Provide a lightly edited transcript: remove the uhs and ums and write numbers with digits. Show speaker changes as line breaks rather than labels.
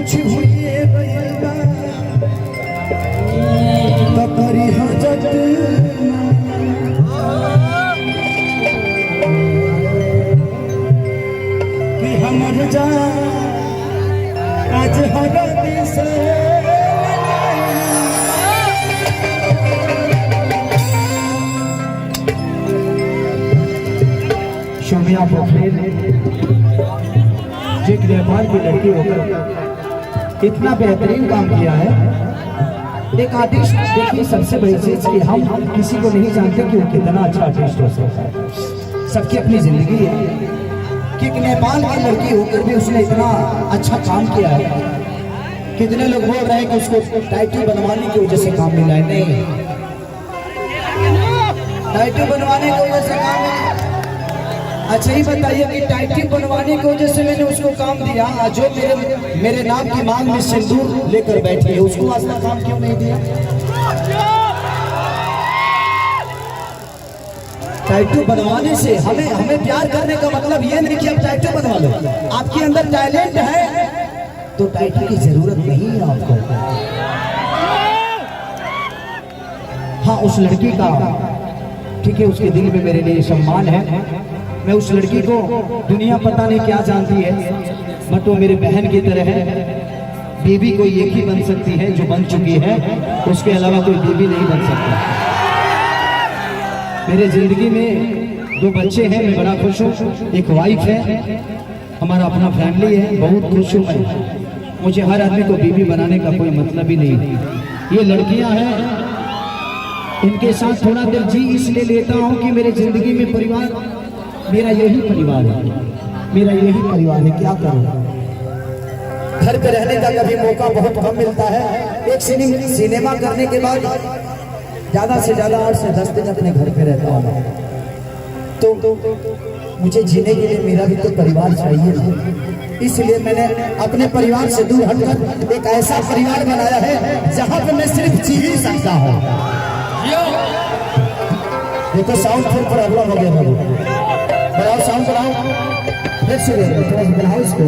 कुछ हुए बयदा तो करी हजत कि हमर जा आज हरा दिस शोमिया पोखरे ने एक नेपाल की लड़की होकर इतना बेहतरीन काम किया है। एक आर्टिस्ट देखिए, सबसे बड़ी चीज कि हम किसी को नहीं जानते कि वो कितना अच्छा आर्टिस्ट हो सकता है। सबकी अपनी जिंदगी है कि एक नेपाल की लड़की होकर भी उसने इतना अच्छा काम किया है। कितने लोग बोल रहे हैं कि उसको टाइटल बनवाने की वजह से काम मिला है। नहीं, टाइटल बनवाने की वजह से काम मिला। अच्छा ही बताइए कि टाइटल बनवाने की वजह से मैंने उसको काम दिया, जो मेरे नाम की मांग में सिंदूर लेकर बैठी है, उसको आज तक काम क्यों नहीं दिया? टाइटल बनवाने से हमें प्यार करने का मतलब ये नहीं कि आप टाइटल बनवा लो। आपके अंदर टैलेंट है तो टाइटल की जरूरत नहीं है आपको। हाँ, उस लड़की का ठीक है, उसके दिल में मेरे लिए सम्मान है। मैं उस लड़की को दुनिया पता नहीं क्या जानती है, बट वो मेरी बहन की तरह है। बीवी कोई एक ही बन सकती है जो बन चुकी है, उसके अलावा कोई बीवी नहीं बन सकता। मेरे जिंदगी में 2 बच्चे हैं, मैं बड़ा खुश हूँ। एक वाइफ है, हमारा अपना फैमिली है, बहुत खुश हूँ मैं। मुझे हर आदमी को बीवी बनाने का कोई मतलब ही नहीं। ये लड़कियां हैं, इनके साथ थोड़ा देर जी इसलिए लेता हूँ कि मेरे जिंदगी में परिवार मेरा यही परिवार है, मेरा यही परिवार है। क्या करूं, घर पे रहने का कभी मौका बहुत कम मिलता है। एक सिनेमा करने के बाद ज्यादा से ज्यादा 8 से 10 दिन अपने घर पे रहता हूँ। तो मुझे जीने के लिए मेरा भी तो परिवार चाहिए, इसलिए मैंने अपने परिवार से दूर हटकर एक ऐसा परिवार बनाया है जहाँ पे मैं सिर्फ जी ही सकता हूँ। देखो साउंड फिर प्रॉब्लम हो गया बाबू, बढ़ाओ साउंड बढ़ाओ, फिर से बढ़ाओ इसको।